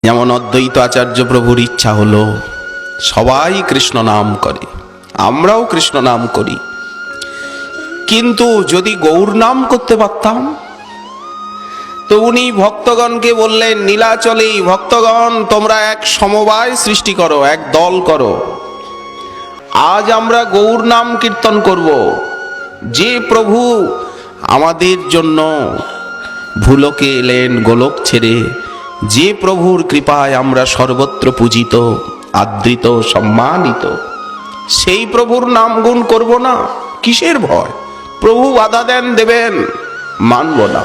যেমন অদ্বৈত আচার্য প্রভুর ইচ্ছা হলো সবাই কৃষ্ণ নাম করে, আমরাও কৃষ্ণ নাম করি, কিন্তু যদি গৌর নাম করতে পারতাম। তো উনি ভক্তগণকে বললেন, নীলাচলেই ভক্তগণ তোমরা এক সমবায় সৃষ্টি করো, এক দল করো। আজ আমরা গৌর নাম কীর্তন করব। যে প্রভু আমাদের জন্য ভূলোকে এলেন গোলক ছেড়ে, যে প্রভুর কৃপায় আমরা সর্বত্র পূজিত, আদৃত, সম্মানিত, সেই প্রভুর নাম গুণ করব না? কিসের ভয়? প্রভু বাধা দেন, দেবেন, মানব না।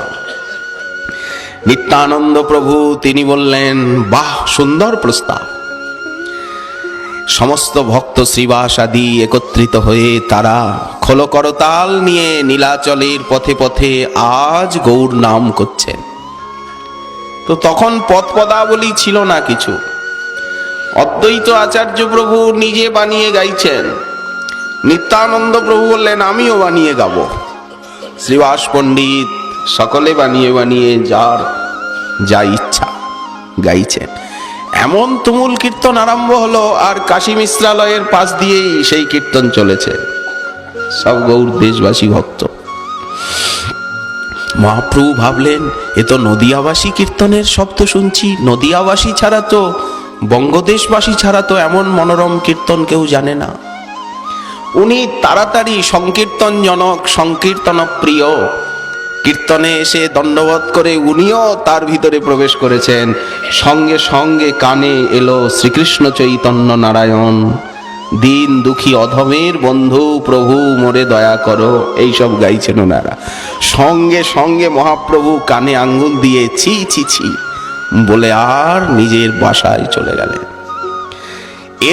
নিত্যানন্দ প্রভু তিনি বললেন, বাহ, সুন্দর প্রস্তাব। সমস্ত ভক্ত শ্রীবাস আদি একত্রিত হয়ে তারা খোল করতাল নিয়ে নীলাচলের পথে পথে আজ গৌর নাম করছেন। তো তখন পদ পদাবলী ছিল না কিছু। অদ্বৈত আচার্য প্রভু নিজে বানিয়ে গাইছেন। নিত্যানন্দ প্রভু বললেন, আমিও বানিয়ে গাবো। শ্রীবাস পণ্ডিত সকলে বানিয়ে বানিয়ে যার যা ইচ্ছা গাইছেন। এমন তুমুল কীর্তন আরম্ভ হলো, আর কাশী মিশ্রালয়ের পাশ দিয়েই সেই কীর্তন চলেছে। সব গৌর দেশবাসী ভক্ত। মহাপ্রভু ভাবলেন, এ তো নদিয়াবাসী কীর্তনের শব্দ শুনছি। নদিয়াবাসী ছাড়া তো, বঙ্গদেশবাসী ছাড়া তো এমন মনোরম কীর্তন কেউ জানে না। উনি তাড়াতাড়ি সংকীর্তনজনক, সংকীর্তন প্রিয় কীর্তনে এসে দণ্ডবোধ করে উনিও তার ভিতরে প্রবেশ করেছেন। সঙ্গে সঙ্গে কানে এলো শ্রীকৃষ্ণ চৈতন্য নারায়ণ, দিন দুঃখী অধমের বন্ধু প্রভু মোরে দয়া করো, এইসব গাইছেন ওনারা। সঙ্গে সঙ্গে মহাপ্রভু কানে আঙ্গুল দিয়ে ছি ছি ছি বলে আর নিজের বাসায় চলে গেলেন।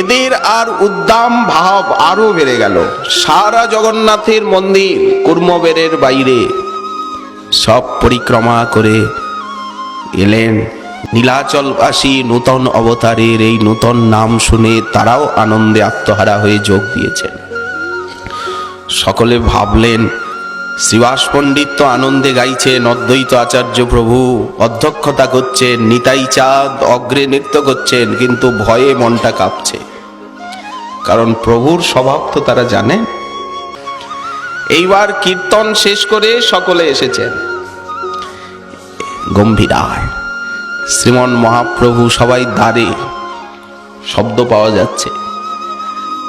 এদের আর উদ্দাম ভাব আরো বেড়ে গেল। সারা জগন্নাথের মন্দির কুর্মবেরের বাইরে সব পরিক্রমা করে এলেন। নীলাচলবাসী নূতন অবতারের এই নূতন নাম শুনে তারাও আনন্দে আত্মহারা হয়ে যোগ দিয়েছেন। সকলে ভাবলেন, শ্রীবাস পণ্ডিত তো আনন্দে গাইছেন, অদ্বৈত আচার্য প্রভু অধ্যক্ষতা করছেন, নিতাই চাঁদ অগ্রে নৃত্য করছেন, কিন্তু ভয়ে মনটা কাঁপছে। কারণ প্রভুর স্বভাব তো তারা জানেন। এইবার কীর্তন শেষ করে সকলে এসেছেন গম্ভীরায়। শ্রীমন মহাপ্রভু সবাই দ্বারে, শব্দ পাওয়া যাচ্ছে।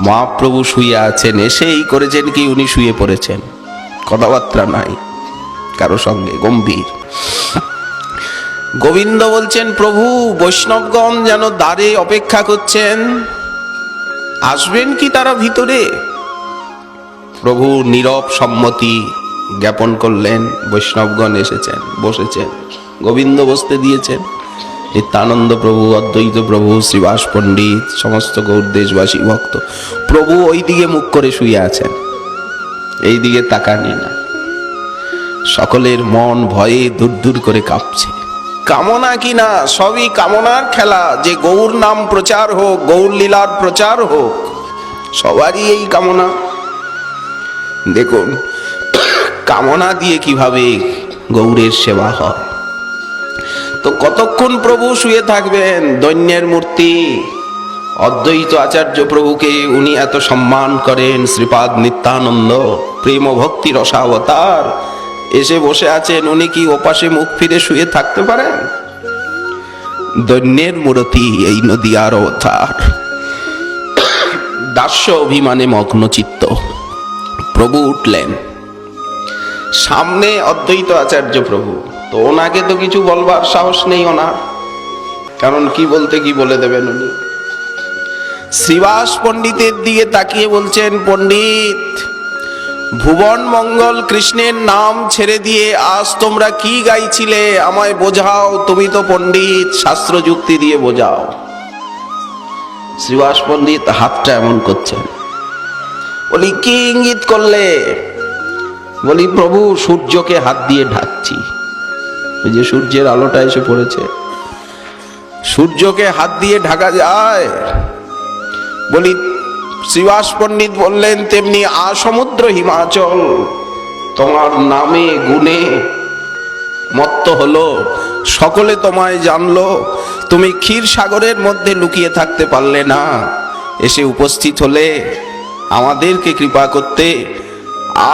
মহাপ্রভু শুয়ে আছেন। এসেই করেছেন কি, উনি শুয়ে পড়েছেন, কথাবার্তা নাই কারো সঙ্গে, গম্ভীর। গোবিন্দ বলছেন, প্রভু বৈষ্ণবগণ যেন দ্বারে অপেক্ষা করছেন, আসবেন কি তারা ভিতরে? প্রভু নীরব সম্মতি জ্ঞাপন করলেন। বৈষ্ণবগণ এসেছেন, বসেছেন, গোবিন্দ বসতে দিয়েছেন। নিত্যানন্দ প্রভু, অদ্বৈত প্রভু, শ্রীবাস পণ্ডিত, সমস্ত গৌর দেশবাসী ভক্ত। প্রভু ওই দিকে মুখ করে শুয়ে আছেন, এই দিকে তাকানি না। সকলের মন ভয়ে দূর দূর করে কাঁপছে। কামনা কি না, সবই কামনার খেলা, যে গৌর নাম প্রচার হোক, গৌর লীলার প্রচার হোক, সবারই এই কামনা। দেখুন কামনা দিয়ে কিভাবে গৌরের সেবা হয়। তো কতক্ষণ প্রভু শুয়ে থাকবেন? দৈন্যের মূর্তি অদ্বৈত আচার্য প্রভুকে উনি এত সম্মান করেন। শ্রীপাদ নিত্যানন্দ প্রেম ভক্তি রসাবতার এসে বসে আছেন, উনি কি ওপাশে মুখ ফিরে শুয়ে থাকতে পারেন? দৈন্যের মূর্তি এই নদিয়ার অবতার। দাস্য অভিমানে মগ্ন চিত্ত প্রভু উঠলেন। সামনে অদ্বৈত আচার্য প্রভু। তো ওনাকে তো কিছু বলবার সাহস নেই ওনার, কারণ কি বলতে কি বলে দেবেন উনি। শ্রীবাস পণ্ডিতের দিকে তাকিয়ে বলছেন, পণ্ডিত, ভুবন মঙ্গল কৃষ্ণের নাম ছেড়ে দিয়ে আজ তোমরা কি গাইছিলে আমায় বোঝাও। তুমি তো পণ্ডিত, শাস্ত্র যুক্তি দিয়ে বোঝাও। শ্রীবাস পণ্ডিত হাতটা এমন করছেন। বলি, কি ইঙ্গিত করলে? বলি, প্রভু সূর্যকে হাত দিয়ে ঢাকছি। ওই যে সূর্যের আলোটা এসে পড়েছে, সূর্যকে হাত দিয়ে ঢাকা যায়? বলি, শ্রীবাস পণ্ডিত বললেন, তেমনি আসমুদ্র হিমাচল তোমার নামে গুণে মত্ত হলো, সকলে তোমায় জানলো, তুমি ক্ষীর সাগরের মধ্যে লুকিয়ে থাকতে পারলে না, এসে উপস্থিত হলে আমাদেরকে কৃপা করতে,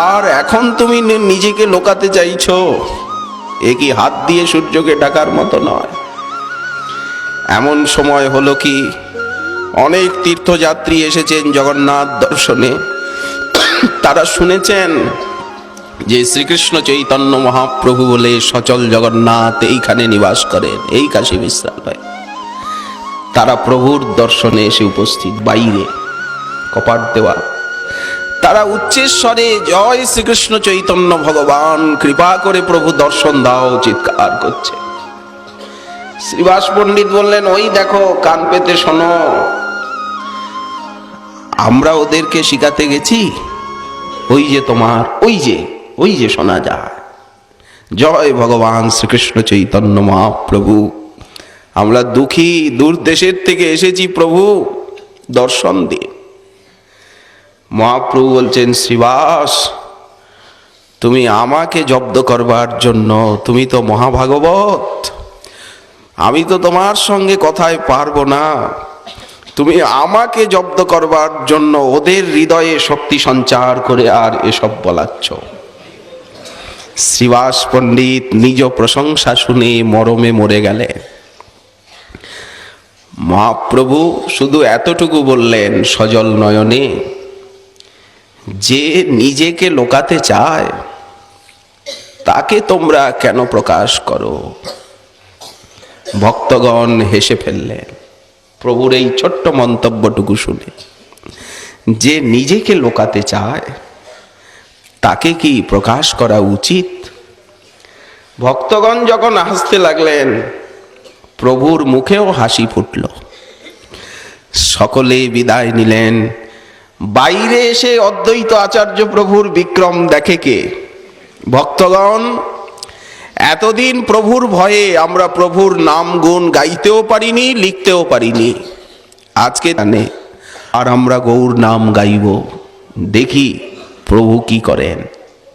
আর এখন তুমি নিজেকে লোকাতে চাইছো? এ কি হাত দিয়ে সূর্যকে ডাকার মতো নয়। এমন সময় হলো কি, অনেক তীর্থযাত্রী এসেছেন জগন্নাথ দর্শনে। তারা শুনেছেন যে শ্রীকৃষ্ণ চৈতন্য মহাপ্রভু বলে সচল জগন্নাথ এইখানে নিবাস করেন, এই কাশী বিশ্রালয়। তারা প্রভুর দর্শনে এসে উপস্থিত, বাইরে কপাট দেওয়া। তারা উচ্চেশ্বরে জয় শ্রীকৃষ্ণ চৈতন্য ভগবান, কৃপা করে প্রভু দর্শন দাও চিৎকার করছে। শ্রীবাস পণ্ডিত বললেন, ওই দেখো, কান পেতে শোনো, আমরা ওদেরকে শিখাতে গেছি, ওই যে তোমার, ওই যে শোনা যায় জয় ভগবান শ্রীকৃষ্ণ চৈতন্য মহাপ্রভু। আমরা দুঃখী, দূর দেশের থেকে এসেছি, প্রভু দর্শন দিন। মহাপ্রভু বলছেন, শ্রীবাস, তুমি আমাকে জব্দ করবার জন্য, তুমি তো মহাভাগবত, আমি তো তোমার সঙ্গে কথায় পারবো না, তুমি আমাকে জব্দ করবার জন্য ওদের হৃদয়ে শক্তি সঞ্চার করে আর এসব বলাচ্ছ। শ্রীবাস পণ্ডিত নিজ প্রশংসা শুনে মরমে মরে গেলেন। মহাপ্রভু শুধু এতটুকু বললেন সজল নয়নে, যে নিজেকে লোকাতে চায় তাকে তোমরা কেন প্রকাশ করো? ভক্তগণ হেসে ফেললেন প্রভুর এই ছোট্ট মন্তব্যটুকু শুনে। যে নিজেকে লোকাতে চায় তাকে কি প্রকাশ করা উচিত? ভক্তগণ যখন হাসতে লাগলেন, প্রভুর মুখেও হাসি ফুটল। সকলে বিদায় নিলেন। বাইরে এসে অদ্বৈত আচার্য প্রভুর বিক্রম দেখে কে? ভক্তগণ, এতদিন প্রভুর ভয়ে আমরা প্রভুর নাম গুণ গাইতেও পারিনি, লিখতেও পারিনি। আজকে জানে, আর আমরা গৌর নাম গাইব, দেখি প্রভু কি করেন।